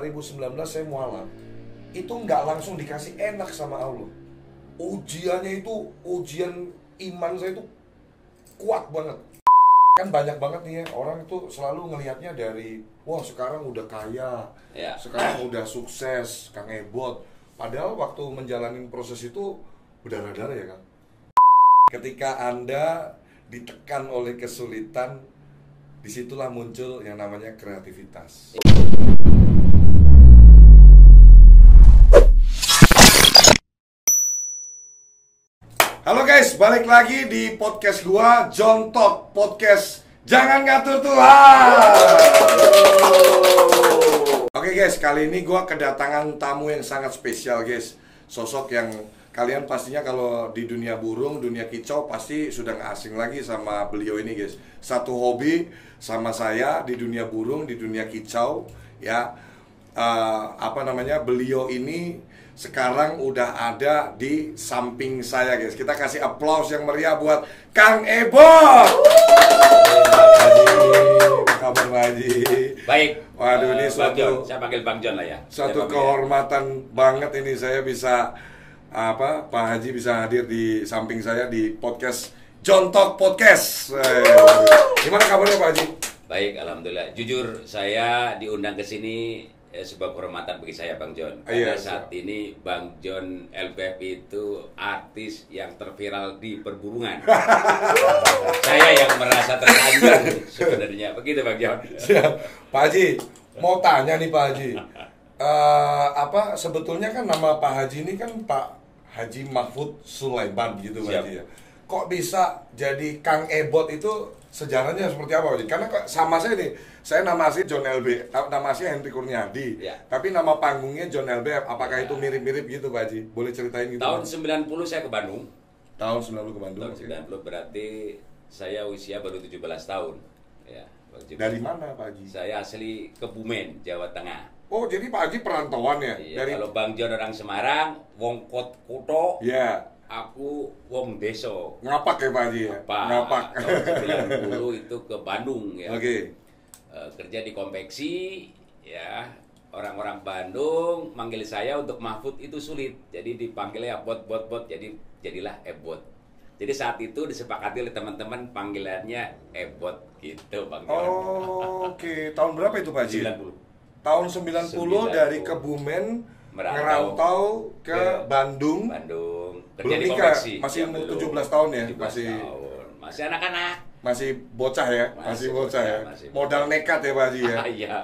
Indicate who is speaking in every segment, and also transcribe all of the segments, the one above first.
Speaker 1: 2019 saya mualaf. Itu nggak langsung dikasih enak sama Allah. Ujiannya itu, ujian iman saya itu kuat banget. Kan banyak banget nih ya, orang itu selalu ngelihatnya dari, wah sekarang udah kaya, sekarang udah sukses, Kang Ebot. Padahal waktu menjalani proses itu berdarah-darah ya Kang. Ketika Anda ditekan oleh kesulitan, disitulah muncul yang namanya kreativitas. Halo guys, balik lagi di podcast gua, John Talk Podcast. Jangan ngatur Tuhan. Oke guys, kali ini gua kedatangan tamu yang sangat spesial guys. Sosok yang kalian pastinya kalau di dunia burung, dunia kicau pasti sudah gak asing lagi sama beliau ini guys. Satu hobi sama saya di dunia burung, di dunia kicau ya. Beliau ini sekarang udah ada di samping saya guys. Kita kasih applause yang meriah buat Kang Ebot. Apa kabar Pak Haji?
Speaker 2: Baik.
Speaker 1: Waduh ini
Speaker 2: Bang John.
Speaker 1: suatu,
Speaker 2: Saya panggil Bang John lah ya.
Speaker 1: suatu kehormatan banget ini saya bisa Pak Haji bisa hadir di samping saya di podcast John Talk Podcast. Gimana kabarnya Pak Haji?
Speaker 2: Baik, alhamdulillah. Jujur saya diundang ke sini sebuah kehormatan bagi saya Bang John. Karena saat ini Bang John LBF itu artis yang terviral di perburungan. Saya yang merasa tersanjung sebenarnya. Begitu Bang John.
Speaker 1: Siap. Pak Haji, mau tanya nih Pak Haji. Sebetulnya kan nama Pak Haji ini kan Pak Haji Mahfud Sulaiman gitu Pak Haji ya. Kok bisa jadi Kang Ebot itu sejarahnya seperti apa Pak Haji? Karena sama saya nih, saya nama asli John LB, nama asli Henry Kurniadi, tapi nama panggungnya John LBF. Apakah itu mirip-mirip gitu Pak Haji? Boleh ceritain gitu?
Speaker 2: Tahun 90 saya ke Bandung.
Speaker 1: Tahun 90 ke Bandung.
Speaker 2: Tahun 90 berarti saya usia baru 17 tahun. Ya,
Speaker 1: dari mana Pak Haji?
Speaker 2: Saya asli Kebumen, Jawa Tengah.
Speaker 1: Oh, jadi Pak Haji perantauan ya?
Speaker 2: Iya, dari... Kalau Bang John orang Semarang, wong Kuto.
Speaker 1: Iya.
Speaker 2: Aku wong deso.
Speaker 1: Ngapak ya Pak Haji ya? Ngapak.
Speaker 2: Tahun 90 itu ke Bandung ya.
Speaker 1: Oke.
Speaker 2: Kerja di konveksi ya. Orang-orang Bandung manggil saya untuk Mahfud itu sulit. Jadi dipanggilnya bot, jadilah Ebot. Jadi saat itu disepakati oleh teman-teman panggilannya Ebot gitu Bang John.
Speaker 1: Oh, oke. Tahun berapa itu Pak Haji?
Speaker 2: 90.
Speaker 1: Tahun 90 dari Kebumen merantau ke Bandung.
Speaker 2: Kerja
Speaker 1: belum
Speaker 2: di
Speaker 1: nikah,
Speaker 2: konveksi.
Speaker 1: masih
Speaker 2: Ya,
Speaker 1: 17 tahun ya?
Speaker 2: 17
Speaker 1: masih
Speaker 2: tahun. Masih anak-anak.
Speaker 1: Masih bocah ya? Masih bocah ya? Modal nekat ya Pak Haji ya?
Speaker 2: Iya.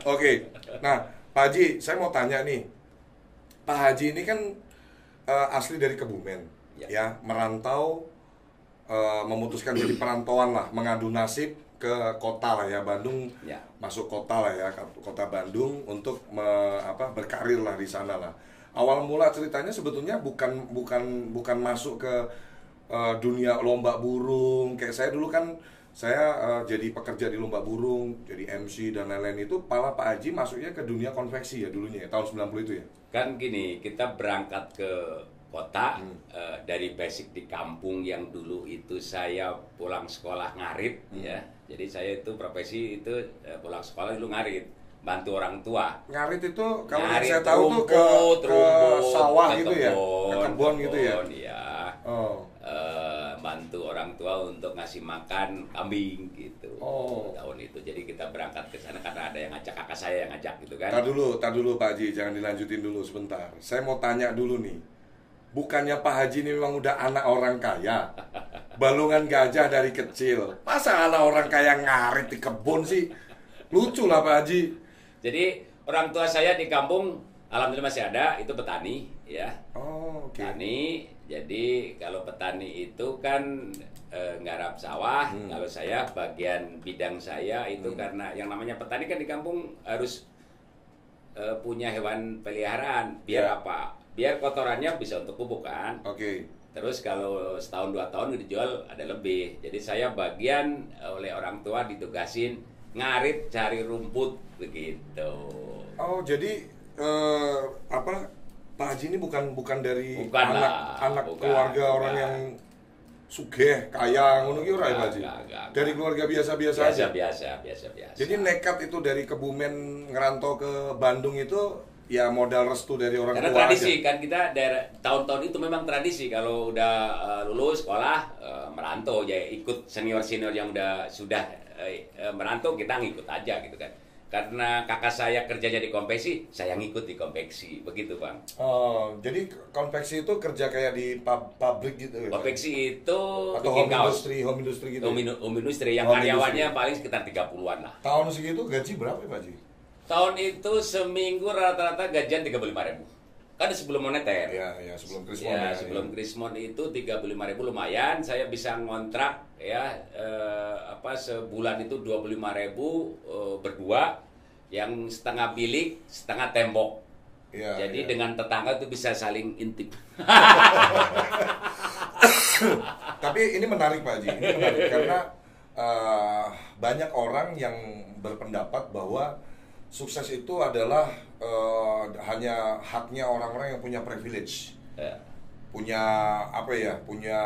Speaker 1: Oke. Nah, Pak Haji, saya mau tanya nih. Pak Haji ini kan asli dari Kebumen ya, merantau, memutuskan jadi perantauan lah, mengadu nasib ke kota lah ya, Bandung ya. Masuk kota lah ya, kota Bandung untuk berkarir lah di sana lah. Awal mula ceritanya sebetulnya bukan masuk ke dunia lomba burung. Kayak saya dulu kan saya jadi pekerja di lomba burung, jadi MC dan lain-lain itu. Pala Pak Haji masuknya ke dunia konveksi ya dulunya ya, tahun 90 itu ya. Kan
Speaker 2: gini, kita berangkat ke kota dari basic di kampung yang dulu itu saya pulang sekolah ngarit ya. Jadi saya itu profesi itu pulang sekolah dulu ngarit, bantu orang tua. Ngarit itu kalau ngarit, saya tahu tuh ke sawah gitu ya, ke kebun gitu ya. Iya. Bantu orang tua untuk ngasih makan kambing gitu. Tahun itu. Jadi kita berangkat ke sana karena ada yang ngajak, kakak saya yang ngajak gitu kan. Tar dulu Pak Haji, jangan dilanjutin dulu sebentar. Saya mau tanya dulu nih. Bukannya Pak Haji ini memang udah anak orang kaya, balungan gajah dari kecil. Masa anak orang kaya ngarit di kebun sih? Lucu lah Pak Haji. Jadi orang tua saya di kampung alhamdulillah masih ada, itu petani ya. Petani. Jadi kalau petani itu kan nggarap sawah. Kalau saya bagian bidang saya itu karena yang namanya petani kan di kampung harus punya hewan peliharaan. Biar apa? Biar kotorannya bisa untuk pupuk kan. Terus kalau setahun 2 tahun dijual ada lebih. Jadi saya bagian oleh orang tua ditugasin ngarit cari rumput begitu. Oh, jadi Pak Haji ini bukan dari anak keluarga orang yang
Speaker 1: sugih, kaya, ngono ki ora ya Pak Haji? Dari keluarga biasa-biasa aja.
Speaker 2: Biasa.
Speaker 1: Jadi nekat itu dari Kebumen ngerantau ke Bandung itu ya modal restu dari orang
Speaker 2: karena
Speaker 1: tua
Speaker 2: tradisi
Speaker 1: aja.
Speaker 2: kan kita daerah tahun-tahun itu memang tradisi kalau udah lulus sekolah merantau ya ikut senior-senior yang sudah merantau kita ngikut aja gitu kan. Karena kakak saya kerjanya di konveksi, saya ngikut di konveksi, begitu Bang.
Speaker 1: Oh, jadi konveksi itu kerja kayak di pabrik gitu ya?
Speaker 2: Konveksi itu
Speaker 1: atau home industry gitu?
Speaker 2: Home industry yang karyawannya paling sekitar 30-an lah.
Speaker 1: Tahun segitu gaji berapa ya Pak Haji?
Speaker 2: Tahun itu seminggu rata-rata gajian 35.000. Kan sebelum moneter.
Speaker 1: Ya, sebelum Krismon.
Speaker 2: Ya, sebelum Krismon itu 35.000 lumayan. Saya bisa ngontrak ya sebulan itu 25.000 berdua, yang setengah bilik, setengah tembok. Jadi dengan tetangga itu bisa saling intip.
Speaker 1: Tapi ini menarik Pak Haji, ini menarik karena banyak orang yang berpendapat bahwa sukses itu adalah hanya haknya orang-orang yang punya privilege, punya punya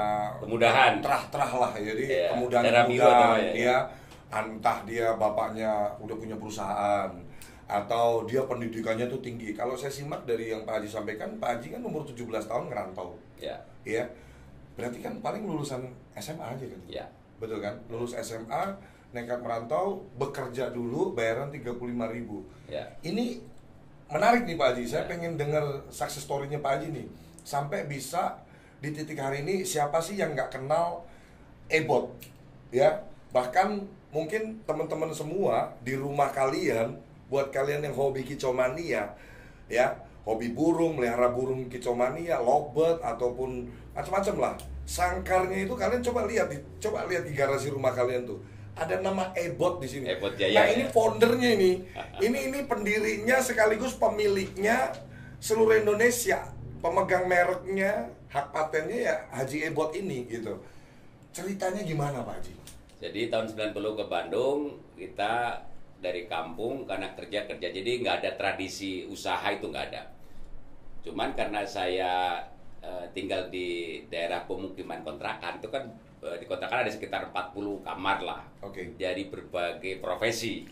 Speaker 2: kemudahan,
Speaker 1: terah lah, jadi kemudahan dia, entah dia bapaknya udah punya perusahaan atau dia pendidikannya tuh tinggi. Kalau saya simak dari yang Pak Haji sampaikan, Pak Haji kan umur 17 tahun ngerantau, ya, berarti kan paling lulusan SMA aja kan, betul kan, lulus SMA nekat merantau, bekerja dulu, bayaran 35.000. Ini menarik nih Pak Haji, saya pengen dengar success story-nya Pak Haji nih. Sampai bisa di titik hari ini, siapa sih yang nggak kenal ebot? Ya, bahkan mungkin teman-teman semua di rumah kalian, buat kalian yang hobi kicomania, ya, hobi burung, melihara burung kicomania, lovebird, ataupun macam-macam lah. Sangkarnya itu kalian coba lihat di garasi rumah kalian tuh. Ada nama Ebot di sini.
Speaker 2: Ebot Jaya.
Speaker 1: Nah, ini foundernya ini. Ini pendirinya sekaligus pemiliknya seluruh Indonesia. Pemegang mereknya, hak patennya ya Haji Ebot ini gitu. Ceritanya gimana Pak Haji?
Speaker 2: Jadi tahun 90 ke Bandung, kita dari kampung karena kerja. Jadi nggak ada tradisi usaha, itu nggak ada. Cuman karena saya tinggal di daerah pemukiman kontrakan, itu kan di kontrakan ada sekitar 40 kamar lah. Jadi berbagai profesi.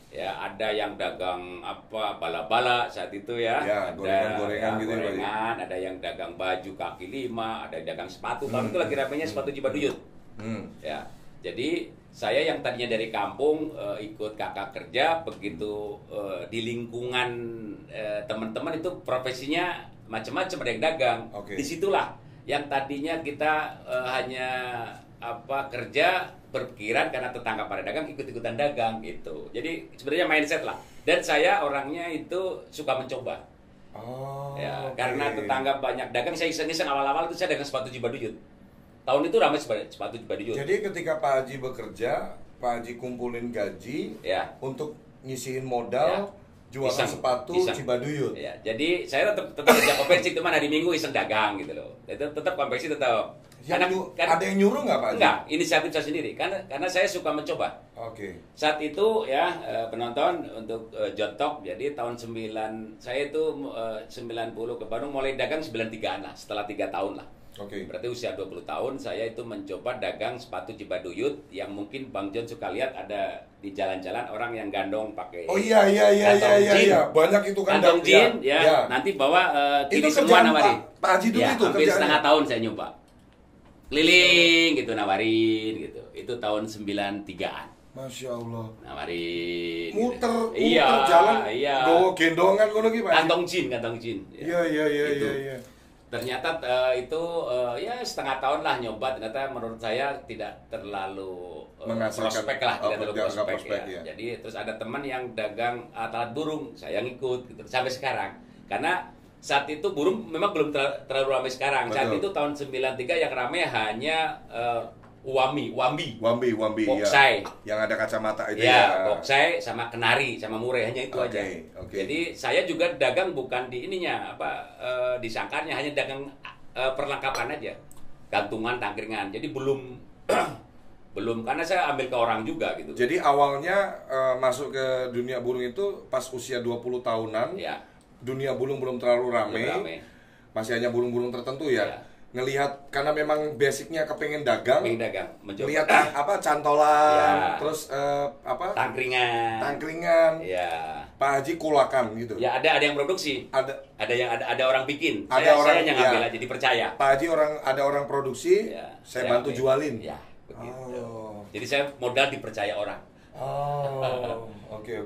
Speaker 2: Ya, ada yang dagang bala-bala saat itu ya. Ada
Speaker 1: gorengan gitu
Speaker 2: gorengan, ada yang dagang baju kaki lima, ada yang dagang sepatu. Kalau itu lagi ramenya sepatu Cibaduyut. Ya. Jadi saya yang tadinya dari kampung ikut kakak kerja, begitu di lingkungan teman-teman itu profesinya macam-macam, ada yang dagang. Disitulah yang tadinya kita hanya kerja berpikiran karena tetangga pada dagang, ikut-ikutan dagang gitu. Jadi sebenarnya mindset lah. Dan saya orangnya itu suka mencoba. Karena tetangga banyak dagang, saya iseng-iseng awal-awal itu saya dagang sepatu Cibaduyut. Tahun itu ramai sepatu Cibaduyut.
Speaker 1: Jadi ketika Pak Haji bekerja, Pak Haji kumpulin gaji untuk ngisiin modal, jualan sepatu Cibaduyut.
Speaker 2: Jadi saya tetap kerja konveksi, cuma hari Minggu iseng dagang gitu loh. Itu tetap konveksi tetap.
Speaker 1: Ada yang nyuruh nggak Pak Haji?
Speaker 2: Enggak, inisiatif saya sendiri. Karena saya suka mencoba. Saat itu ya penonton untuk Jotok. Jadi tahun 90 ke Bandung, mulai dagang 93-an lah, setelah 3 tahun lah. Berarti usia 20 tahun saya itu mencoba dagang sepatu Cibaduyut yang mungkin Bang John suka lihat ada di jalan-jalan orang yang gandong pakai.
Speaker 1: Iya. Banyak itu kan
Speaker 2: kantong jin ya. Nanti bawa kiri semua nawarin.
Speaker 1: Pak Haji dulu itu
Speaker 2: hampir setengah tahun saya nyoba. Keliling gitu nawarin gitu. Itu tahun 93-an.
Speaker 1: Masya Allah.
Speaker 2: Nawarin.
Speaker 1: Muter jalan. Gendongan kono ki Pak.
Speaker 2: Kantong jin.
Speaker 1: Iya.
Speaker 2: Ternyata itu ya setengah tahun lah nyoba, ternyata menurut saya tidak terlalu prospek lah, tidak terlalu prospek ya. Jadi terus ada teman yang dagang alat burung, saya ngikut gitu sampai sekarang. Karena saat itu burung memang belum terlalu ramai sekarang. Saat itu tahun 93 yang ramai hanya Wambi, Boksai,
Speaker 1: yang ada kacamata itu
Speaker 2: Boksai sama kenari sama murai, hanya itu aja. Jadi saya juga dagang bukan di ininya di sangkarnya, hanya dagang perlengkapan aja, gantungan, tangkringan. Jadi belum karena saya ambil ke orang juga gitu.
Speaker 1: Jadi awalnya masuk ke dunia burung itu pas usia 20 tahunan. Dunia burung belum terlalu ramai. Masih hanya burung-burung tertentu ya. ngelihat karena memang basicnya kepengen dagang,
Speaker 2: mencoba
Speaker 1: lihat apa cantolan, terus apa tangkringan,
Speaker 2: ya.
Speaker 1: Pak Haji kulakan gitu.
Speaker 2: Ya ada yang produksi, ada orang bikin. Saya yang ngambil aja, dipercaya.
Speaker 1: Pak Haji ada orang produksi, ya, saya bantu jualin.
Speaker 2: Ya, begitu. Jadi saya modal dipercaya orang.
Speaker 1: Oke.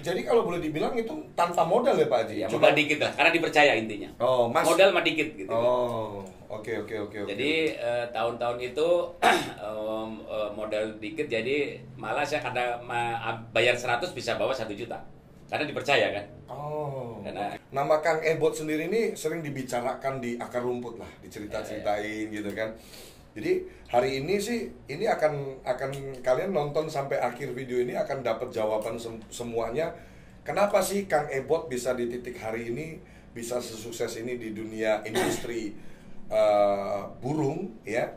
Speaker 1: Jadi kalau boleh dibilang itu tanpa modal ya Pak Haji?
Speaker 2: Ya, modal dikit lah, karena dipercaya intinya. Modal mah dikit gitu.
Speaker 1: Oke.
Speaker 2: Jadi tahun-tahun itu modal dikit, jadi malah saya bayar 100 bisa bawa 1 juta. Karena dipercaya kan.
Speaker 1: Karena nama Kang Ebot sendiri ini sering dibicarakan di akar rumput lah, dicerita-ceritain gitu kan. Jadi hari ini sih ini akan kalian nonton sampai akhir video ini akan dapat jawaban semuanya. Kenapa sih Kang Ebot bisa di titik hari ini bisa sesukses ini di dunia industri burung ya?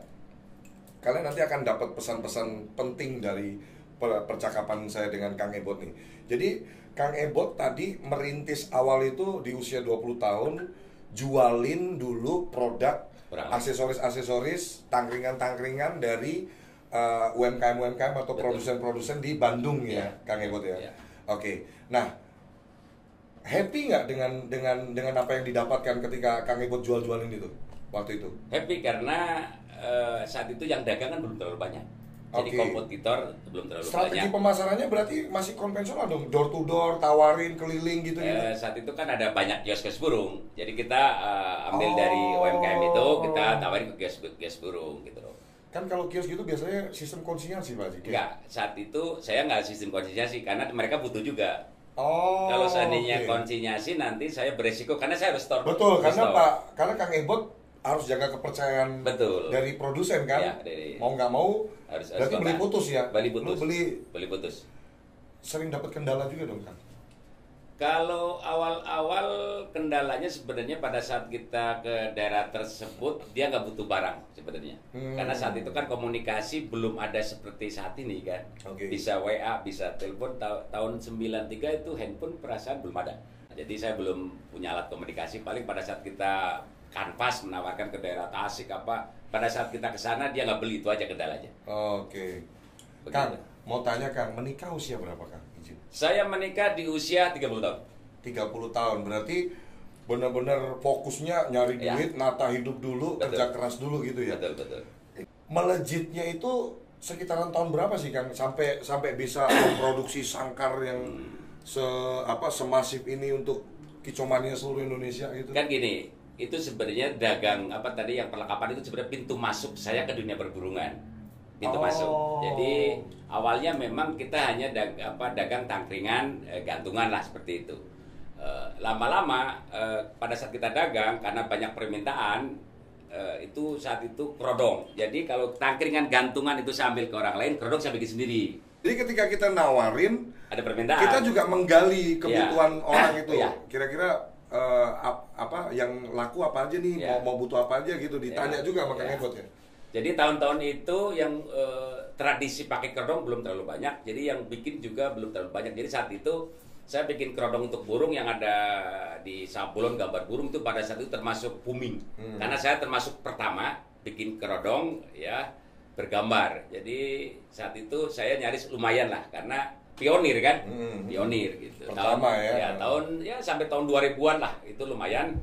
Speaker 1: Kalian nanti akan dapat pesan-pesan penting dari percakapan saya dengan Kang Ebot nih. Jadi Kang Ebot tadi merintis awal itu di usia 20 tahun jualin dulu produk aksesoris tangkringan dari UMKM atau produsen-produsen di Bandung ya, Kang Ebot ya. Oke. Nah, happy nggak dengan apa yang didapatkan ketika Kang Ebot jual-jualin itu waktu itu?
Speaker 2: Happy karena saat itu yang dagang kan belum terlalu banyak. Jadi kompetitor belum terlalu banyak.
Speaker 1: Strategi pemasarannya berarti masih konvensional dong, door to door, tawarin keliling gitu.
Speaker 2: Saat itu kan ada banyak kios burung. Jadi kita ambil dari UMKM itu, kita tawarin ke kios burung gitu loh.
Speaker 1: Kan kalau kios gitu biasanya sistem konsinyasi Pak Haji?
Speaker 2: Enggak, saat itu saya nggak sistem konsinyasi karena mereka butuh juga. Kalau seandainya konsinyasi nanti saya beresiko karena saya harus store.
Speaker 1: Betul, karena Kang Ebot harus jaga kepercayaan dari produsen kan, ya, mau nggak mau harus berarti beli putus ya, beli putus. Sering dapat kendala juga dong kan?
Speaker 2: Kalau awal-awal kendalanya sebenarnya pada saat kita ke daerah tersebut dia nggak butuh barang sebenarnya, karena saat itu kan komunikasi belum ada seperti saat ini kan, bisa WA, bisa telepon. Tahun 93 itu handphone perasaan belum ada, jadi saya belum punya alat komunikasi. Paling pada saat kita kanvas menawarkan ke daerah Tasik pada saat kita ke sana dia nggak beli, itu aja kendalanya.
Speaker 1: Kang, mau tanya Kang, menikah usia berapa Kang? Izin.
Speaker 2: Saya menikah di usia 30 tahun.
Speaker 1: 30 tahun, berarti benar-benar fokusnya nyari duit, nata hidup dulu, kerja keras dulu gitu ya?
Speaker 2: Betul.
Speaker 1: Melejitnya itu sekitaran tahun berapa sih Kang? Sampai bisa memproduksi sangkar yang semasif ini untuk Kicomania seluruh Indonesia gitu?
Speaker 2: Kan gini, itu sebenarnya dagang tadi yang perlengkapan itu sebenarnya pintu masuk saya ke dunia perburungan. Pintu masuk. Jadi awalnya memang kita hanya dagang tangkringan, gantungan lah seperti itu. Lama-lama pada saat kita dagang karena banyak permintaan itu saat itu kerodong. Jadi kalau tangkringan gantungan itu saya ambil ke orang lain, kerodong saya bikin sendiri.
Speaker 1: Jadi ketika kita nawarin,
Speaker 2: ada permintaan.
Speaker 1: Kita juga menggali kebutuhan orang itu. Kira-kira yang laku apa aja nih, mau butuh apa aja gitu, ditanya juga sama Kang Ebot ya.
Speaker 2: Jadi tahun-tahun itu yang tradisi pakai kerodong belum terlalu banyak, jadi yang bikin juga belum terlalu banyak. Jadi saat itu saya bikin kerodong untuk burung yang ada di sablon gambar burung itu pada saat itu termasuk booming. Karena saya termasuk pertama bikin kerodong ya bergambar. Jadi saat itu saya nyaris lumayan lah karena pionir kan, pionir gitu.
Speaker 1: Pertama
Speaker 2: tahun sampai tahun 2000-an lah itu lumayan.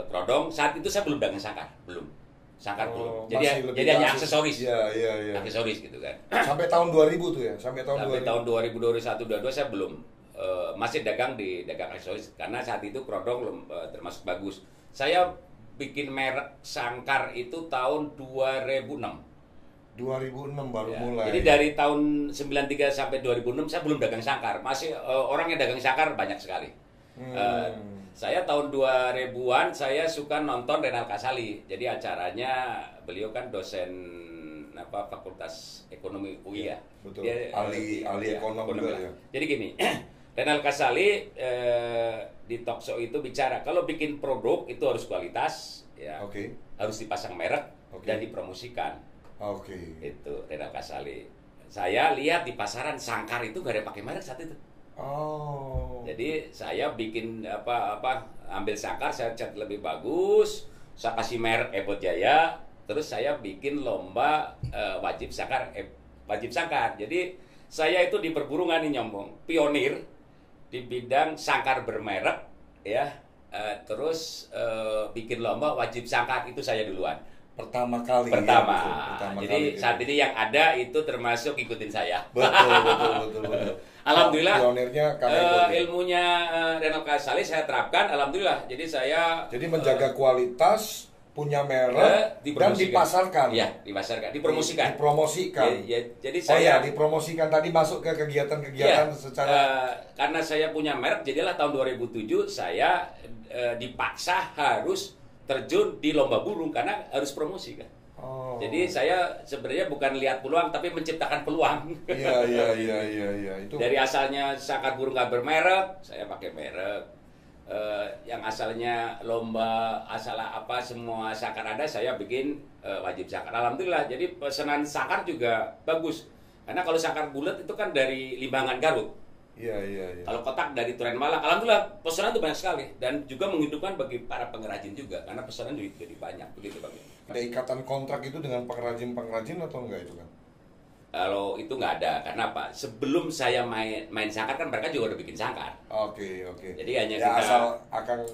Speaker 2: Kerodong saat itu saya belum dagang sangkar, belum. Jadi hanya aksesoris.
Speaker 1: Iya.
Speaker 2: Aksesoris gitu kan.
Speaker 1: Sampai tahun 2000 tuh ya,
Speaker 2: sampai tahun 2000, 2001, 2022 saya belum masih dagang aksesoris karena saat itu kerodong termasuk bagus. Saya bikin merek sangkar itu tahun 2006.
Speaker 1: 2006 baru mulai.
Speaker 2: Jadi dari tahun 93 sampai 2006 saya belum dagang sangkar. Masih orang yang dagang sangkar banyak sekali. Saya tahun 2000-an saya suka nonton Renal Kasali. Jadi acaranya beliau kan dosen Fakultas Ekonomi UI ya.
Speaker 1: Betul. Dia ahli ekonomi juga ya.
Speaker 2: Jadi gini, Renal Kasali di talk show itu bicara kalau bikin produk itu harus kualitas ya. Harus dipasang merek dan dipromosikan.
Speaker 1: Oke.
Speaker 2: Itu Renal Kasali. Saya lihat di pasaran sangkar itu gak ada pakai merek saat itu. Oh. Jadi saya bikin ambil sangkar, saya cat lebih bagus, saya kasih merek Ebot Jaya, terus saya bikin lomba wajib sangkar. Jadi saya itu di perburungan nih Nyombong, pionir di bidang sangkar bermerek ya. Terus bikin lomba wajib sangkar itu saya duluan.
Speaker 1: Pertama kali.
Speaker 2: Pertama.
Speaker 1: Ya,
Speaker 2: jadi kali, saat ini yang ada itu termasuk ikutin saya.
Speaker 1: Betul.
Speaker 2: Alhamdulillah.
Speaker 1: Pionirnya
Speaker 2: ilmunya Renald Kasali saya terapkan. Alhamdulillah. Jadi saya.
Speaker 1: Jadi menjaga kualitas, punya merek dan dipasarkan.
Speaker 2: Iya, dipasarkan, dipromosikan.
Speaker 1: Dipromosikan.
Speaker 2: Ya, jadi saya.
Speaker 1: Dipromosikan tadi masuk ke kegiatan-kegiatan secara.
Speaker 2: Karena saya punya merek, jadilah tahun 2007 saya dipaksa harus terjun di lomba burung karena harus promosi kan. Oh. Jadi saya sebenarnya bukan lihat peluang tapi menciptakan peluang.
Speaker 1: Iya. Itu.
Speaker 2: Dari asalnya sangkar burung nggak bermerek, saya pakai merek. Yang asalnya lomba semua sangkar ada, saya bikin wajib sangkar. Alhamdulillah. Jadi pesanan sangkar juga bagus. Karena kalau sangkar bulat itu kan dari Limbangan Garut.
Speaker 1: Iya.
Speaker 2: Kalau kotak dari Turen Malang, alhamdulillah pesanan itu banyak sekali dan juga menghidupkan bagi para pengrajin juga karena pesanan jadi banyak begitu Bang.
Speaker 1: Ada ikatan kontrak itu dengan pengrajin atau enggak itu kan?
Speaker 2: Kalau itu nggak ada, karena apa? Sebelum saya main sangkar kan mereka juga udah bikin sangkar.
Speaker 1: Oke.
Speaker 2: Jadi hanya
Speaker 1: kita asal akan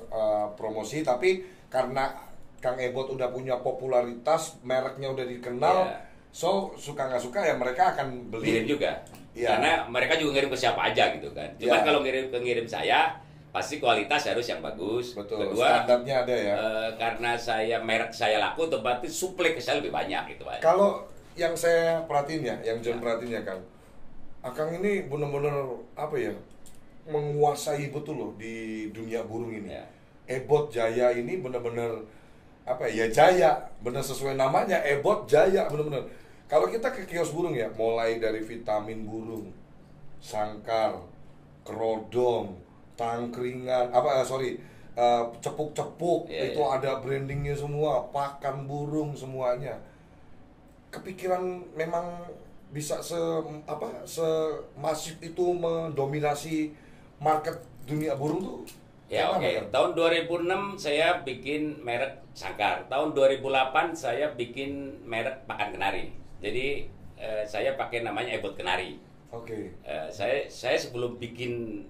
Speaker 1: promosi, tapi karena Kang Ebot udah punya popularitas, mereknya udah dikenal. Yeah. So, suka nggak suka ya mereka akan beli.
Speaker 2: Ngirim juga. Ya. Karena mereka juga ngirim ke siapa aja gitu kan. Cuman kalau ngirim saya, pasti kualitas harus yang bagus.
Speaker 1: Betul.
Speaker 2: Kedua,
Speaker 1: standarnya ada ya.
Speaker 2: Karena merek saya laku, berarti suplai ke saya lebih banyak gitu.
Speaker 1: Kalau yang saya perhatiin ya, yang John perhatiin ya Kang, Akang ini benar-benar menguasai betul loh di dunia burung ini. Ya. Ebot Jaya ini benar-benar jaya, benar sesuai namanya, Ebot Jaya benar-benar. Kalau kita ke kios burung ya, mulai dari vitamin burung, sangkar, kerodong, tangkringan, cepuk-cepuk, itu ada brandingnya semua, pakan burung semuanya. Kepikiran memang bisa semasif itu mendominasi market dunia burung tuh.
Speaker 2: Ya oke. Tahun 2006 saya bikin merek sangkar. Tahun 2008 saya bikin merek pakan kenari. Jadi saya pakai namanya Ebot Kenari.
Speaker 1: Oke.
Speaker 2: Saya sebelum bikin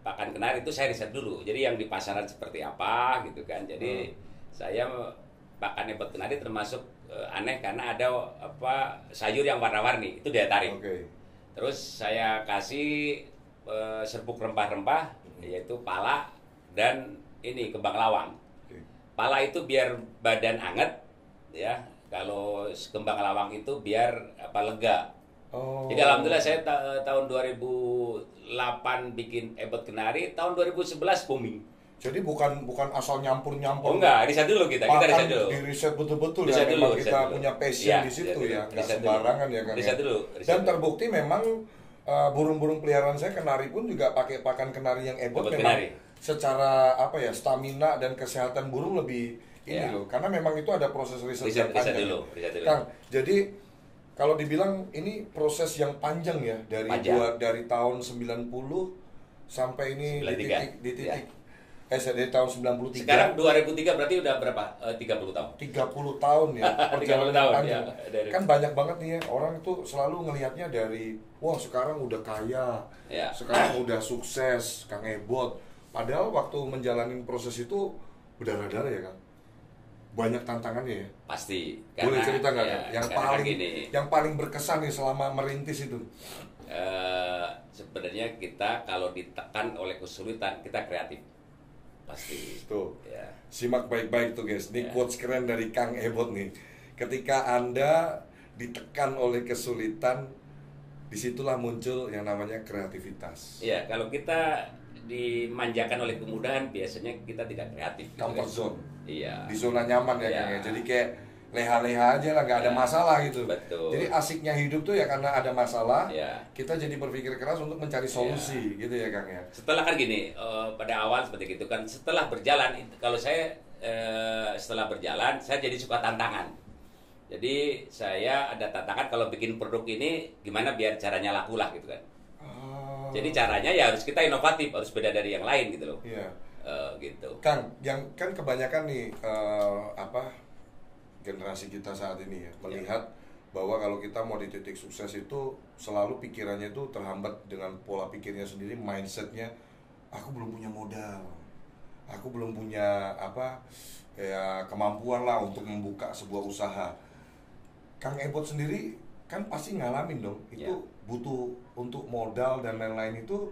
Speaker 2: pakan kenari itu saya riset dulu. Jadi yang di pasaran seperti apa gitu kan. Jadi saya pakan Ebot Kenari termasuk aneh karena ada sayur yang warna-warni itu daya tarik.
Speaker 1: Okay.
Speaker 2: Terus saya kasih serbuk rempah-rempah yaitu pala dan ini kembang lawang. Okay. Pala itu biar badan anget ya. Kalau kembang lawang itu biar lega. Oh. Jadi alhamdulillah saya tahun 2008 bikin Ebot Kenari, tahun 2011 booming.
Speaker 1: Jadi bukan asal nyampur.
Speaker 2: Oh enggak, riset dulu kita riset dulu.
Speaker 1: Di riset betul-betul ya, memang kita punya passion di situ ya, nggak sembarangan ya kan.
Speaker 2: Riset dulu.
Speaker 1: Dan terbukti memang burung-burung peliharaan saya kenari pun juga pakai pakan kenari yang Ebot memang kenari. Secara stamina dan kesehatan burung lebih loh, karena memang itu ada proses riset yang panjang. Riset dulu. Kang, jadi kalau dibilang ini proses yang panjang ya dari tahun 90 sampai ini di titik dari tahun 93.
Speaker 2: Sekarang 2003 berarti udah berapa? 30 tahun.
Speaker 1: 30 tahun ya.
Speaker 2: 30 tahun ya.
Speaker 1: Kan banyak banget nih ya, orang itu selalu ngelihatnya dari sekarang udah kaya. Ya. Sekarang udah sukses, Kang Ebot. Padahal waktu menjalani proses itu berdarah-darah ya, Kang. Banyak tantangannya ya.
Speaker 2: Pasti.
Speaker 1: Boleh cerita nggak kan? Yang paling berkesan nih selama merintis itu?
Speaker 2: Sebenarnya kita kalau ditekan oleh kesulitan kita kreatif. Pasti.
Speaker 1: Tuh. Ya. Simak baik-baik tuh guys. Ini quotes keren dari Kang Ebot nih. Ketika Anda ditekan oleh kesulitan, disitulah muncul yang namanya kreativitas.
Speaker 2: Iya, kalau kita dimanjakan oleh kemudahan biasanya kita tidak kreatif.
Speaker 1: Comfort zone.
Speaker 2: Iya.
Speaker 1: Di zona nyaman ya Kang ya. Jadi kayak leha-leha aja lah, nggak ada masalah gitu.
Speaker 2: Betul.
Speaker 1: Jadi asiknya hidup tuh ya karena ada masalah, kita jadi berpikir keras untuk mencari solusi, gitu ya Kang ya.
Speaker 2: Setelah kan gini, pada awal seperti itu kan, setelah berjalan, kalau saya setelah berjalan, saya jadi suka tantangan. Jadi saya ada tantangan kalau bikin produk ini, gimana biar caranya laku lah gitu kan. Jadi caranya ya harus kita inovatif, harus beda dari yang lain gitu loh.
Speaker 1: Iya.
Speaker 2: Gitu.
Speaker 1: Kang, yang kan kebanyakan nih generasi kita saat ini ya melihat bahwa kalau kita mau di titik sukses itu selalu pikirannya itu terhambat dengan pola pikirnya sendiri, mindsetnya, aku belum punya modal, aku belum punya kemampuan lah untuk membuka sebuah usaha. Kang Ebot sendiri kan pasti ngalamin dong, itu butuh untuk modal dan lain-lain, itu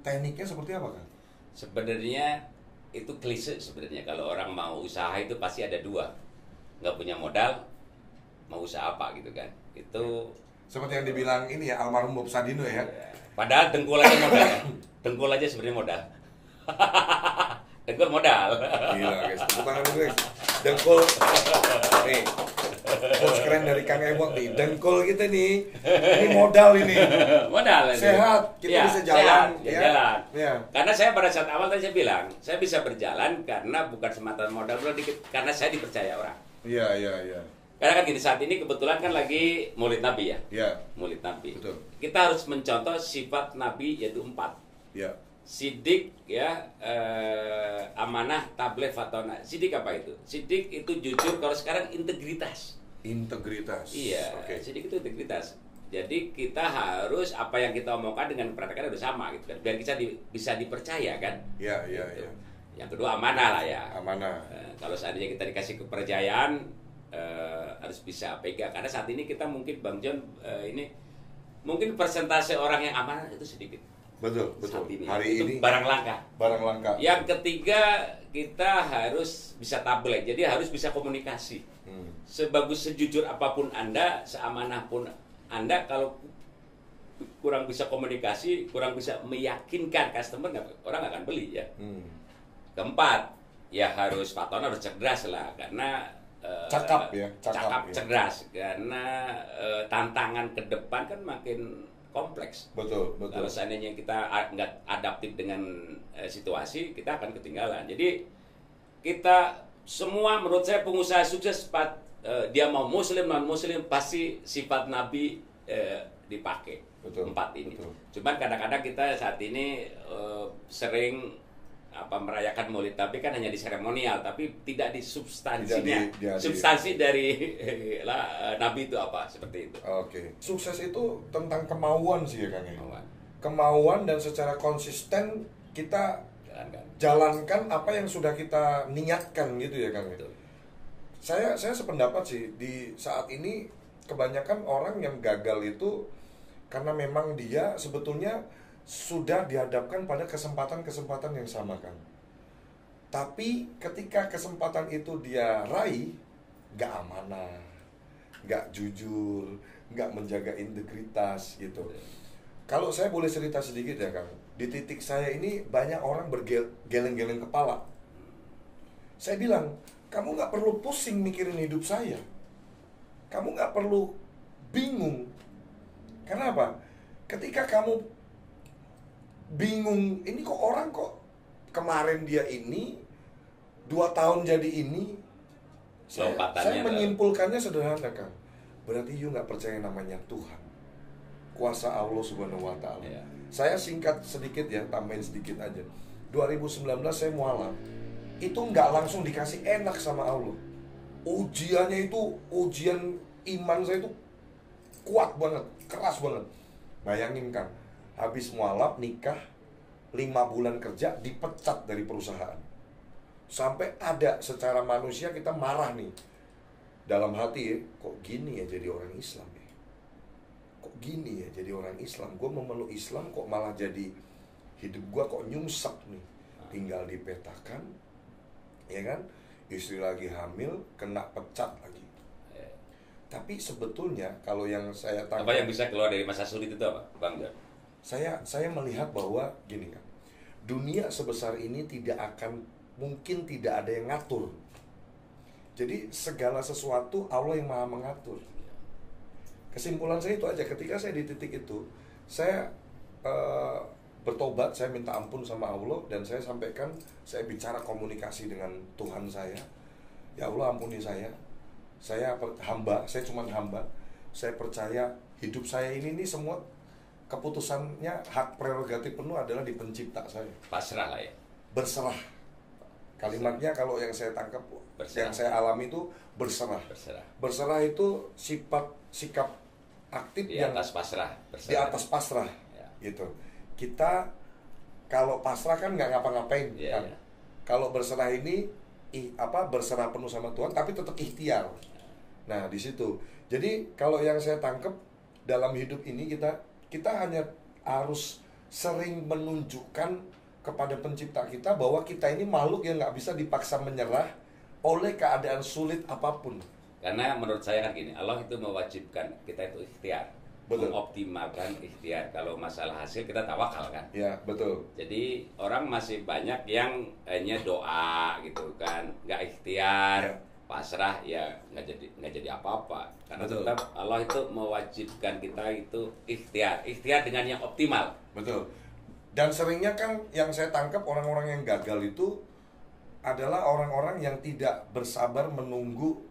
Speaker 1: tekniknya seperti apa kan?
Speaker 2: Sebenarnya itu klise sebenarnya, kalau orang mau usaha itu pasti ada dua, nggak punya modal mau usaha apa gitu kan. Itu
Speaker 1: seperti yang dibilang ini ya almarhum Bob Sadino ya.
Speaker 2: Padahal dengkul aja modal ya. Dengkul aja sebenarnya modal. Dengkul modal.
Speaker 1: Gila guys, tepuk tangan dulu guys. Dengkul nih. Coach keren dari Kang Ebot nih. Dengkul kita nih. Ini modal ini.
Speaker 2: Modal.
Speaker 1: Sehat, kita bisa jalan.
Speaker 2: Sehat, jalan.
Speaker 1: Ya.
Speaker 2: Karena saya pada saat awal tadi saya bilang, saya bisa berjalan karena bukan semata modal dikit, karena saya dipercaya orang.
Speaker 1: Iya.
Speaker 2: Karena kan gini, saat ini kebetulan kan lagi Maulid Nabi ya.
Speaker 1: Iya.
Speaker 2: Maulid Nabi.
Speaker 1: Betul.
Speaker 2: Kita harus mencontoh sifat Nabi yaitu 4.
Speaker 1: Iya.
Speaker 2: Sidik ya, amanah, tabligh, fatona. Sidik apa itu? Sidik itu jujur, kalau sekarang integritas.
Speaker 1: Integritas.
Speaker 2: Iya. Okay. Sidik itu integritas. Jadi kita harus apa yang kita omongkan dengan prakteknya harus sama gitu kan. Biar kita bisa dipercaya kan.
Speaker 1: Iya.
Speaker 2: Yang kedua amanah lah ya.
Speaker 1: Amanah.
Speaker 2: Kalau seandainya kita dikasih kepercayaan, harus bisa pegang. Karena saat ini kita mungkin Bang John ini mungkin persentase orang yang amanah itu sedikit.
Speaker 1: Betul.
Speaker 2: Ini.
Speaker 1: Hari
Speaker 2: itu
Speaker 1: ini
Speaker 2: barang langka. Yang ketiga, kita harus bisa tabligh. Jadi harus bisa komunikasi. Sebagus sejujur apapun Anda, seamanah pun Anda, kalau kurang bisa komunikasi, kurang bisa meyakinkan customer, orang nggak akan beli ya. Keempat, ya harus patron, harus cerdas lah, karena
Speaker 1: cakap,
Speaker 2: cerdas, karena tantangan ke depan kan makin kompleks.
Speaker 1: Betul.
Speaker 2: Kalau seandainya kita nggak adaptif dengan situasi, kita akan ketinggalan. Jadi kita semua, menurut saya pengusaha sukses, dia mau muslim non muslim, pasti sifat Nabi dipakai.
Speaker 1: Betul.
Speaker 2: 4 ini.
Speaker 1: Betul.
Speaker 2: Cuman kadang-kadang kita saat ini sering merayakan Maulid Nabi kan hanya di seremonial, tapi tidak di substansinya. Substansi dari Nabi itu apa, seperti itu.
Speaker 1: Oke. Sukses itu tentang kemauan sih ya Kang. Kemauan dan secara konsisten kita jalankan apa yang sudah kita niatkan gitu ya Kang.
Speaker 2: Betul.
Speaker 1: Saya sependapat sih, di saat ini kebanyakan orang yang gagal itu karena memang dia sebetulnya sudah dihadapkan pada kesempatan-kesempatan yang sama kan. Tapi ketika kesempatan itu dia raih, gak amanah, gak jujur, gak menjaga integritas gitu. Kalau saya boleh cerita sedikit ya Kang, di titik saya ini banyak orang bergeleng-geleng kepala. Saya bilang, kamu gak perlu pusing mikirin hidup saya. Kamu gak perlu bingung. Karena apa? Ketika kamu bingung, ini kok orang kok kemarin dia ini 2 tahun jadi ini, saya menyimpulkannya sederhana Kang. Berarti you nggak percaya namanya Tuhan, kuasa Allah Subhanahu Wa Taala. Saya singkat sedikit ya, tambahin sedikit aja. 2019 saya mualaf, itu nggak langsung dikasih enak sama Allah. Ujiannya itu, ujian iman saya itu kuat banget, keras banget. Bayangin Kang, habis mualaf nikah 5 bulan kerja dipecat dari perusahaan. Sampai ada secara manusia kita marah nih dalam hati ya, kok gini ya jadi orang Islam ya, kok gini ya jadi orang Islam. Gue memeluk Islam kok malah jadi hidup gue kok nyungsep nih, tinggal dipetakan ya kan, istri lagi hamil kena pecat lagi. Tapi sebetulnya kalau yang saya tangkap,
Speaker 2: apa yang bisa keluar dari masa sulit itu apa Bang John?
Speaker 1: Saya melihat bahwa gini kan, dunia sebesar ini mungkin tidak ada yang ngatur. Jadi segala sesuatu Allah yang maha mengatur. Kesimpulan saya itu aja, ketika saya di titik itu, saya bertobat, saya minta ampun sama Allah, dan saya sampaikan, saya bicara komunikasi dengan Tuhan saya. Ya Allah, ampuni saya hamba, saya cuma hamba. Saya percaya hidup saya ini semua keputusannya hak prerogatif penuh adalah di pencipta saya.
Speaker 2: Pasrah lah ya.
Speaker 1: Berserah. Kalimatnya kalau yang saya tangkap, yang saya alami itu berserah. Berserah itu sikap aktif
Speaker 2: di atas pasrah.
Speaker 1: Di atas pasrah, ya. Gitu. Kita kalau pasrah kan nggak ngapa-ngapain, kan. Ya. Kalau berserah ini berserah penuh sama Tuhan, tapi tetap ikhtiar. Nah di situ. Jadi kalau yang saya tangkap dalam hidup ini kita hanya harus sering menunjukkan kepada pencipta kita bahwa kita ini makhluk yang nggak bisa dipaksa menyerah oleh keadaan sulit apapun.
Speaker 2: Karena menurut saya kan gini, Allah itu mewajibkan kita itu ikhtiar, mengoptimalkan ikhtiar. Kalau masalah hasil kita tawakal kan.
Speaker 1: Ya betul.
Speaker 2: Jadi orang masih banyak yang hanya doa gitu kan, nggak ikhtiar, ya. Pasrah ya nggak jadi apa-apa. Karena betul. Tetap Allah itu mewajibkan kita itu ikhtiar dengan yang optimal.
Speaker 1: Betul. Dan seringnya kan yang saya tangkap orang-orang yang gagal itu adalah orang-orang yang tidak bersabar menunggu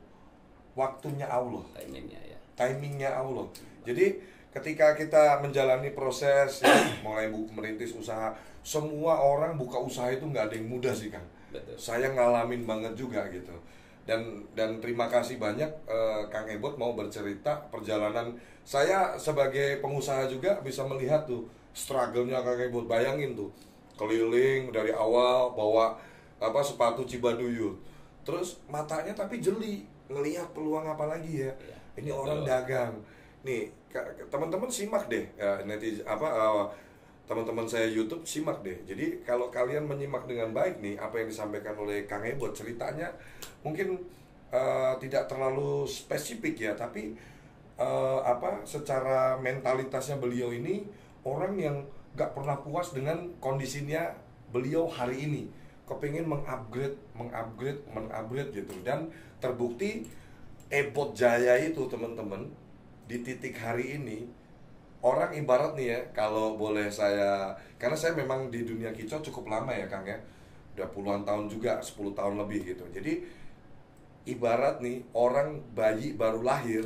Speaker 1: waktunya Allah. Timingnya Allah. Jadi ketika kita menjalani proses ya, mulai merintis usaha, semua orang buka usaha itu nggak ada yang mudah sih Kang.
Speaker 2: Betul.
Speaker 1: Saya ngalamin banget juga gitu. Dan terima kasih banyak Kang Ebot mau bercerita perjalanan saya sebagai pengusaha juga bisa melihat tuh struggle-nya Kang Ebot. Bayangin tuh keliling dari awal bawa sepatu Cibaduyut, terus matanya tapi jeli ngelihat peluang apa lagi ya. Ini orang dagang nih, teman-teman simak deh ya, netizen teman-teman saya YouTube simak deh. Jadi kalau kalian menyimak dengan baik nih apa yang disampaikan oleh Kang Ebot, ceritanya mungkin tidak terlalu spesifik ya, tapi secara mentalitasnya beliau ini orang yang gak pernah puas dengan kondisinya beliau hari ini, kepingin mengupgrade gitu. Dan terbukti Ebot Jaya itu teman-teman di titik hari ini orang ibarat nih ya, kalau boleh saya, karena saya memang di dunia kicau cukup lama ya Kang ya, udah puluhan tahun juga, 10 tahun lebih gitu. Jadi ibarat nih orang bayi baru lahir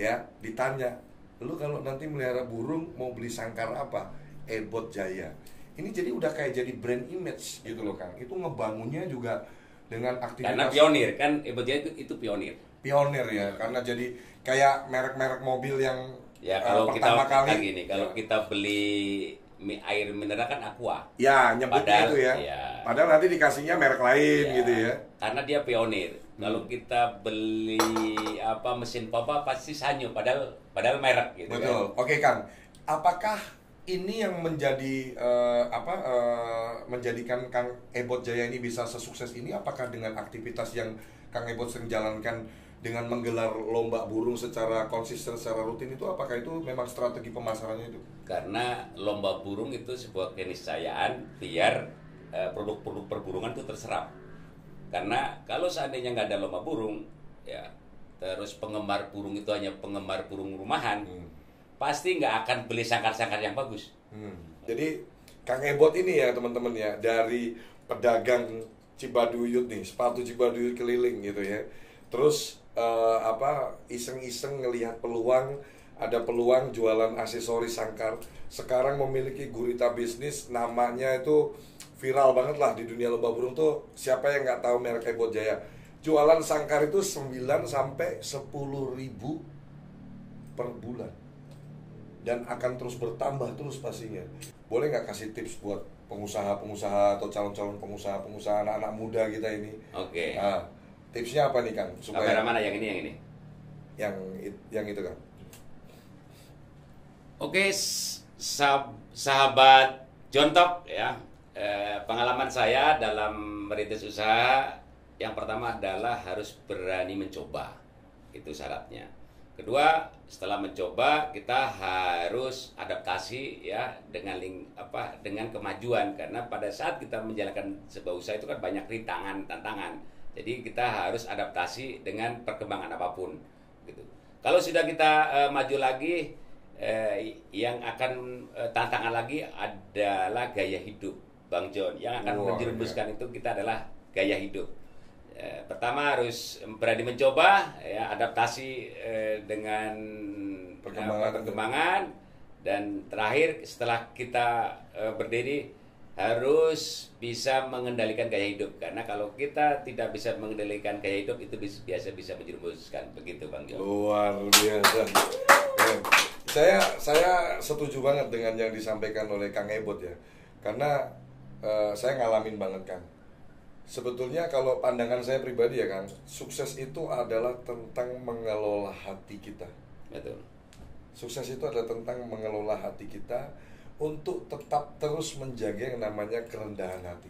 Speaker 1: ya, ditanya, lu kalau nanti melihara burung mau beli sangkar apa? Ebot Jaya. Ini jadi udah kayak jadi brand image gitu loh Kang. Itu ngebangunnya juga dengan aktivitas.
Speaker 2: Karena pionir kan, Ebot Jaya itu pionir.
Speaker 1: Pionir ya, karena jadi kayak merek-merek mobil yang
Speaker 2: ya kalau
Speaker 1: pertama
Speaker 2: kita
Speaker 1: kali
Speaker 2: gini, kalau kita beli air mineral kan Aqua.
Speaker 1: Ya, nyebutnya itu ya. Padahal nanti dikasihnya merek lain gitu ya.
Speaker 2: Karena dia pionir. Kalau kita beli mesin pompa pasti Sanyo, padahal merek gitu.
Speaker 1: Betul. Kan? Oke Kang, apakah ini yang menjadi menjadikan Kang Ebot Jaya ini bisa sesukses ini? Apakah dengan aktivitas yang Kang Ebot sering jalankan dengan menggelar lomba burung secara konsisten, secara rutin itu, apakah itu memang strategi pemasarannya itu?
Speaker 2: Karena lomba burung itu sebuah keniscayaan biar produk-produk perburungan itu terserap. Karena kalau seandainya nggak ada lomba burung, ya terus penggemar burung itu hanya penggemar burung rumahan, pasti nggak akan beli sangkar-sangkar yang bagus.
Speaker 1: Jadi Kang Ebot ini ya teman-teman ya, dari pedagang Cibaduyut nih, sepatu Cibaduyut keliling gitu ya, terus iseng-iseng ngelihat peluang, ada peluang jualan aksesoris sangkar. Sekarang memiliki gurita bisnis, namanya itu viral banget lah di dunia lomba burung tuh. Siapa yang nggak tahu merek Ebot Jaya? Jualan sangkar itu 9 sampai 10 ribu per bulan. Dan akan terus bertambah terus pastinya. Boleh nggak kasih tips buat pengusaha-pengusaha atau calon-calon pengusaha anak-anak muda kita ini?
Speaker 2: Oke.
Speaker 1: Nah, tipsnya apa nih Kang?
Speaker 2: Supaya kamera mana, yang ini?
Speaker 1: Yang itu Kang.
Speaker 2: Oke, sahabat Jontok ya. Pengalaman saya dalam merintis usaha, yang pertama adalah harus berani mencoba. Itu syaratnya. Kedua, setelah mencoba kita harus adaptasi ya dengan kemajuan, karena pada saat kita menjalankan sebuah usaha itu kan banyak rintangan, tantangan. Jadi kita harus adaptasi dengan perkembangan apapun gitu. Kalau sudah kita maju lagi, yang akan tantangan lagi adalah gaya hidup, Bang John. Yang akan menjerumuskan itu kita adalah gaya hidup. Pertama harus berani mencoba, ya, adaptasi dengan perkembangan. Dan terakhir setelah kita berdiri harus bisa mengendalikan gaya hidup, karena kalau kita tidak bisa mengendalikan gaya hidup itu biasa bisa menjerumuskan, begitu Bang Jo.
Speaker 1: Luar biasa. Saya setuju banget dengan yang disampaikan oleh Kang Ebot ya, karena saya ngalamin banget Kang. Sebetulnya kalau pandangan saya pribadi ya Kang, sukses itu adalah tentang mengelola hati kita.
Speaker 2: Betul.
Speaker 1: Sukses itu adalah tentang mengelola hati kita untuk tetap terus menjaga yang namanya kerendahan hati.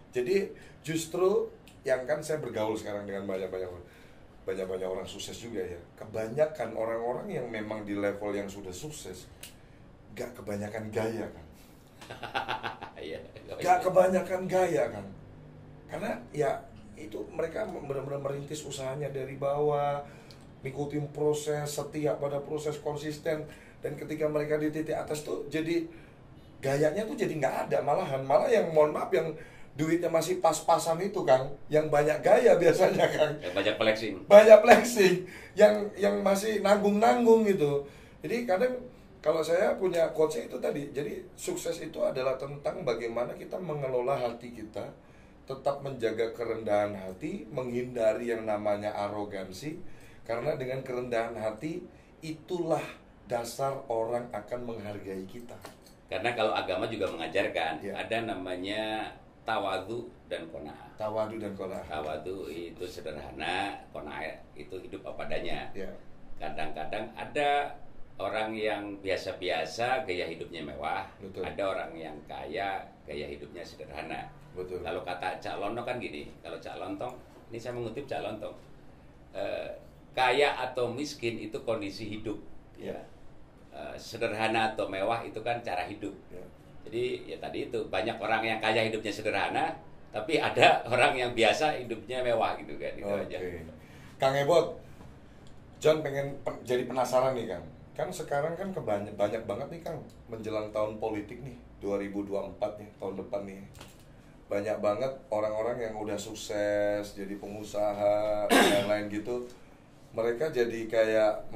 Speaker 1: Jadi justru yang kan saya bergaul sekarang dengan banyak orang sukses juga ya. Kebanyakan orang-orang yang memang di level yang sudah sukses gak kebanyakan gaya kan. Gak kebanyakan gaya kan. Karena ya itu mereka benar-benar merintis usahanya dari bawah, ngikutin proses, setia pada proses, konsisten. Dan ketika mereka di titik atas tuh jadi gayanya tuh jadi nggak ada, malah yang mohon maaf yang duitnya masih pas-pasan itu Kang, yang banyak gaya biasanya Kang,
Speaker 2: yang banyak
Speaker 1: flexing, yang masih nanggung gitu. Jadi kadang kalau saya punya quotes itu tadi, jadi sukses itu adalah tentang bagaimana kita mengelola hati kita, tetap menjaga kerendahan hati, menghindari yang namanya arogansi, karena dengan kerendahan hati itulah dasar orang akan menghargai kita.
Speaker 2: Karena kalau agama juga mengajarkan ada namanya tawadu dan qanaah.
Speaker 1: Tawadu dan qanaah.
Speaker 2: Tawadu itu sederhana, qanaah itu hidup apa adanya.
Speaker 1: Ya.
Speaker 2: Kadang-kadang ada orang yang biasa-biasa gaya hidupnya mewah.
Speaker 1: Betul.
Speaker 2: Ada orang yang kaya gaya hidupnya sederhana.
Speaker 1: Betul.
Speaker 2: Kalau kata Cak Lontong kan gini, kalau Cak Lontong, ini saya mengutip Cak Lontong, kaya atau miskin itu kondisi hidup. Ya. Sederhana atau mewah itu kan cara hidup. Ya. Jadi ya tadi itu banyak orang yang kaya hidupnya sederhana, tapi ada orang yang biasa hidupnya mewah gitu kan. Itu aja.
Speaker 1: Kang Ebot, John pengen jadi penasaran nih Kang. Kan sekarang kan banyak banget nih Kang menjelang tahun politik nih 2024 nih, tahun depan nih. Banyak banget orang-orang yang udah sukses jadi pengusaha dan lain-lain gitu. Mereka jadi kayak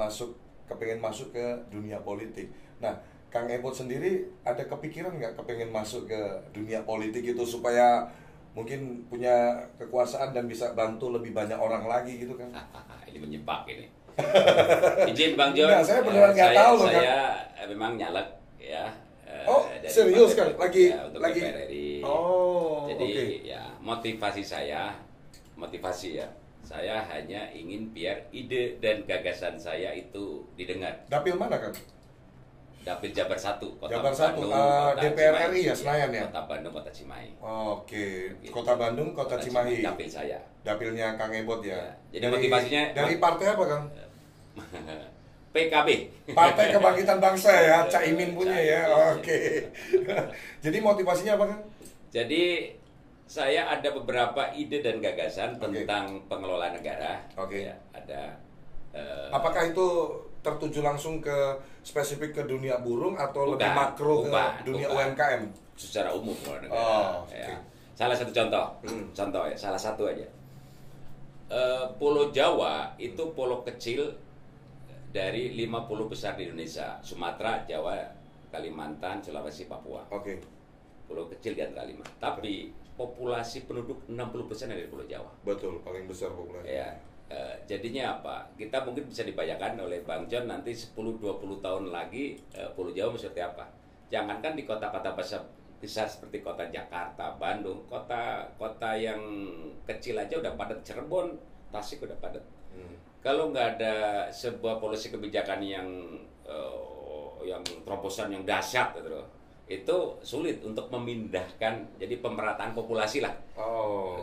Speaker 1: kepengen masuk ke dunia politik. Nah, Kang Ebot sendiri ada kepikiran nggak kepengen masuk ke dunia politik itu supaya mungkin punya kekuasaan dan bisa bantu lebih banyak orang lagi gitu kan?
Speaker 2: Ini menjebak ini. Izin Bang John.
Speaker 1: Saya beneran nggak tahu loh kan.
Speaker 2: Saya memang nyalek ya.
Speaker 1: Oh, serius kan? Lagi
Speaker 2: untuk
Speaker 1: lagi.
Speaker 2: PRRI.
Speaker 1: Oh,
Speaker 2: jadi ya motivasi ya. Saya hanya ingin biar ide dan gagasan saya itu didengar.
Speaker 1: Dapil mana kan?
Speaker 2: Dapil Jabar 1, Kota
Speaker 1: Jabar 1,
Speaker 2: Bandung,
Speaker 1: DPR RI ya,
Speaker 2: Cimahi,
Speaker 1: Senayan ya?
Speaker 2: Kota Bandung, Kota Cimahi.
Speaker 1: Oke, Kota Bandung, Kota Cimahi.
Speaker 2: Dapil saya.
Speaker 1: Dapilnya Kang Ebot ya.
Speaker 2: Jadi motivasinya
Speaker 1: dari partai apa Kang?
Speaker 2: PKB.
Speaker 1: Partai Kebangkitan Bangsa ya, Cak Imin punya ya. Oke. Jadi motivasinya apa Kang?
Speaker 2: Jadi saya ada beberapa ide dan gagasan tentang pengelolaan negara.
Speaker 1: Oke.
Speaker 2: Ya, ada.
Speaker 1: Apakah itu tertuju langsung ke spesifik ke dunia burung atau lebih makro ke dunia UMKM?
Speaker 2: Secara umum negara.
Speaker 1: Okay.
Speaker 2: Salah satu contoh, salah satu aja. Pulau Jawa itu pulau kecil dari 50 besar di Indonesia. Sumatera, Jawa, Kalimantan, Sulawesi, Papua.
Speaker 1: Oke.
Speaker 2: Pulau kecil di antara 5. Tapi populasi penduduk 60% dari Pulau Jawa.
Speaker 1: Betul, paling besar populasi.
Speaker 2: Ya, jadinya apa? Kita mungkin bisa dibayangkan oleh Bang John nanti 10-20 tahun lagi Pulau Jawa seperti apa. Jangankan di kota-kota besar seperti kota Jakarta, Bandung, kota yang kecil aja udah padat. Cirebon, Tasik udah padat. Kalau nggak ada sebuah polisi kebijakan yang terobosan yang dahsyat gitu, itu sulit untuk memindahkan, jadi pemerataan populasi lah.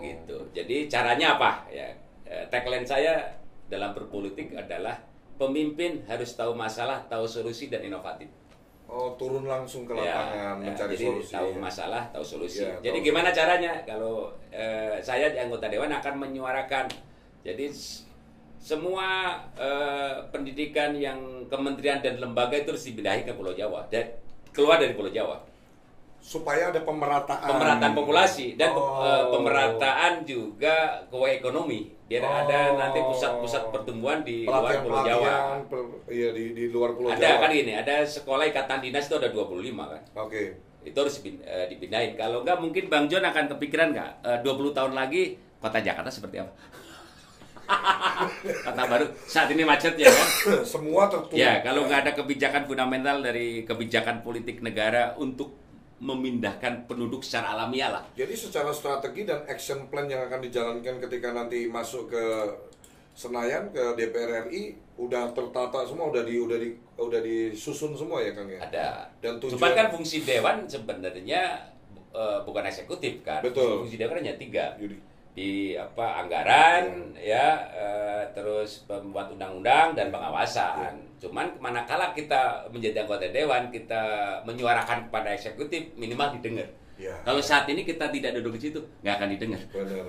Speaker 2: Gitu. Jadi caranya apa? Ya, tagline saya dalam berpolitik adalah pemimpin harus tahu masalah, tahu solusi dan inovatif.
Speaker 1: Turun langsung ke lapangan mencari
Speaker 2: jadi
Speaker 1: solusi.
Speaker 2: Tahu masalah, tahu solusi.
Speaker 1: Ya,
Speaker 2: jadi gimana caranya? Kalau saya di anggota dewan akan menyuarakan. Jadi semua pendidikan yang kementerian dan lembaga itu harus dipindahin ke Pulau Jawa dan keluar dari Pulau Jawa.
Speaker 1: supaya ada pemerataan
Speaker 2: populasi dan pemerataan juga keuangan ekonomi. Biar ada nanti pusat-pusat pertumbuhan di luar Pulau Jawa.
Speaker 1: Iya di luar Pulau Jawa.
Speaker 2: Ada kan gini, ada sekolah ikatan dinas itu ada 25 kan.
Speaker 1: Oke.
Speaker 2: Itu harus dipindahin. Kalau enggak mungkin Bang John akan kepikiran enggak 20 tahun lagi kota Jakarta seperti apa? Kota baru saat ini macet ya kan?
Speaker 1: Semua tertutup.
Speaker 2: Ya, kalau nggak ada kebijakan fundamental dari kebijakan politik negara untuk memindahkan penduduk secara alamiah lah.
Speaker 1: Jadi secara strategi dan action plan yang akan dijalankan ketika nanti masuk ke Senayan, ke DPR RI udah tertata semua, udah disusun semua ya Kang ya.
Speaker 2: Ada.
Speaker 1: Dan
Speaker 2: cuman kan fungsi dewan sebenarnya bukan eksekutif kan.
Speaker 1: Betul.
Speaker 2: Fungsi dewan hanya 3. Di anggaran terus pembuat undang-undang dan pengawasan. Cuman manakala kita menjadi anggota dewan, kita menyuarakan kepada eksekutif, minimal didengar. Kalau saat ini kita tidak duduk di situ, nggak akan didengar.
Speaker 1: Benar.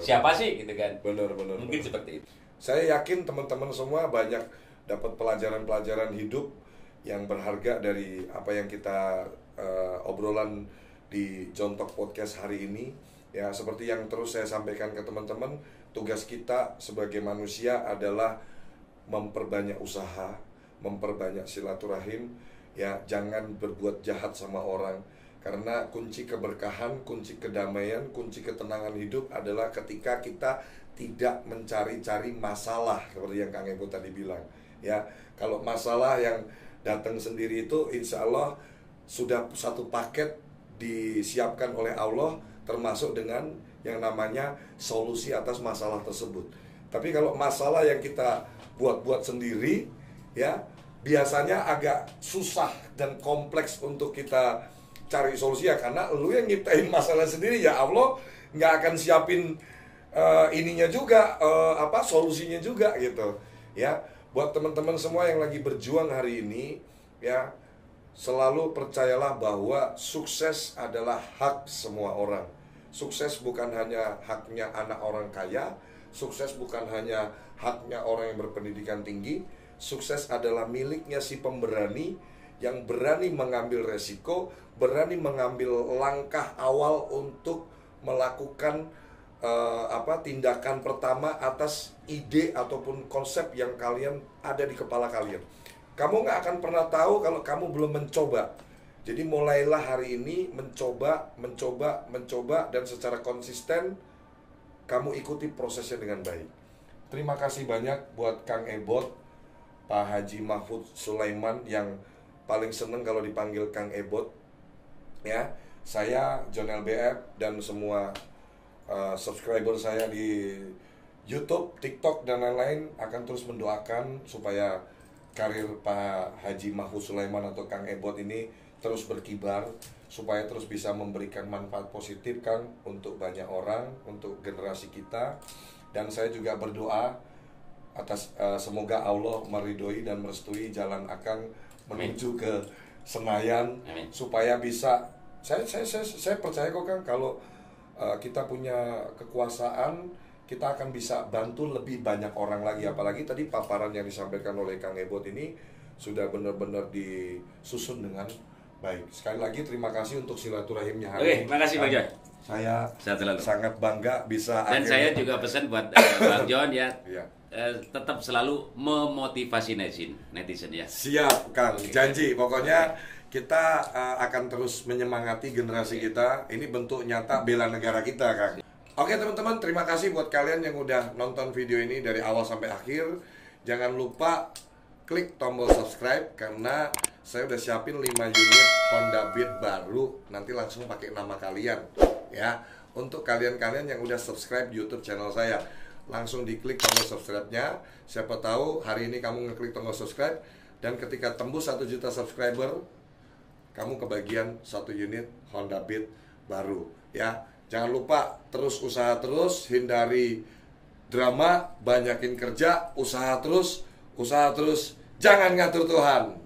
Speaker 2: Siapa sih gitu kan?
Speaker 1: Benar.
Speaker 2: Mungkin seperti itu.
Speaker 1: Saya yakin teman-teman semua banyak dapat pelajaran-pelajaran hidup yang berharga dari apa yang kita obrolan di John Talk Podcast hari ini. Ya, seperti yang terus saya sampaikan ke teman-teman, tugas kita sebagai manusia adalah memperbanyak usaha, memperbanyak silaturahim, ya, jangan berbuat jahat sama orang. Karena kunci keberkahan, kunci kedamaian, kunci ketenangan hidup adalah ketika kita tidak mencari-cari masalah, seperti yang Kang Ebo tadi bilang. Ya, kalau masalah yang datang sendiri itu insya Allah sudah satu paket disiapkan oleh Allah, termasuk dengan yang namanya solusi atas masalah tersebut. Tapi kalau masalah yang kita buat-buat sendiri, ya biasanya agak susah dan kompleks untuk kita cari solusi ya, karena lu yang nyiptain masalah sendiri, ya Allah nggak akan siapin ininya juga, solusinya juga gitu. Ya, buat teman-teman semua yang lagi berjuang hari ini, ya selalu percayalah bahwa sukses adalah hak semua orang. Sukses bukan hanya haknya anak orang kaya, sukses bukan hanya haknya orang yang berpendidikan tinggi, sukses adalah miliknya si pemberani yang berani mengambil resiko, berani mengambil langkah awal untuk melakukan tindakan pertama atas ide ataupun konsep yang kalian ada di kepala kalian. Kamu nggak akan pernah tahu kalau kamu belum mencoba. Jadi mulailah hari ini mencoba, dan secara konsisten kamu ikuti prosesnya dengan baik. Terima kasih banyak buat Kang Ebot, Pak Haji Mahfud Sulaiman yang paling seneng kalau dipanggil Kang Ebot. Ya, saya John LBF dan semua subscriber saya di YouTube, TikTok dan lain-lain akan terus mendoakan supaya karir Pak Haji Mahfud Sulaiman atau Kang Ebot ini terus berkibar, supaya terus bisa memberikan manfaat positif Kang untuk banyak orang, untuk generasi kita. Dan saya juga berdoa atas semoga Allah meridhoi dan merestui jalan Akang menuju ke Senayan. Amin. Supaya bisa saya percaya kok Kang, kalau kita punya kekuasaan, kita akan bisa bantu lebih banyak orang lagi. Apalagi tadi paparan yang disampaikan oleh Kang Ebot ini sudah benar-benar disusun dengan baik. Sekali lagi terima kasih untuk silaturahimnya hari ini.
Speaker 2: Terima kasih Bang John.
Speaker 1: Saya sangat bangga bisa.
Speaker 2: Dan saya juga pesan buat Bang John ya, tetap selalu memotivasi netizen ya.
Speaker 1: Siap Kang, janji. Pokoknya kita akan terus menyemangati generasi kita. Ini bentuk nyata bela negara kita Kang. Oke teman-teman, terima kasih buat kalian yang udah nonton video ini dari awal sampai akhir. Jangan lupa klik tombol subscribe karena saya udah siapin 5 unit Honda Beat baru, nanti langsung pakai nama kalian ya. Untuk kalian-kalian yang udah subscribe YouTube channel saya, langsung diklik tombol subscribe-nya. Siapa tahu hari ini kamu ngeklik tombol subscribe dan ketika tembus 1 juta subscriber, kamu kebagian 1 unit Honda Beat baru ya. Jangan lupa terus usaha terus, hindari drama, banyakin kerja, usaha terus, jangan ngatur Tuhan.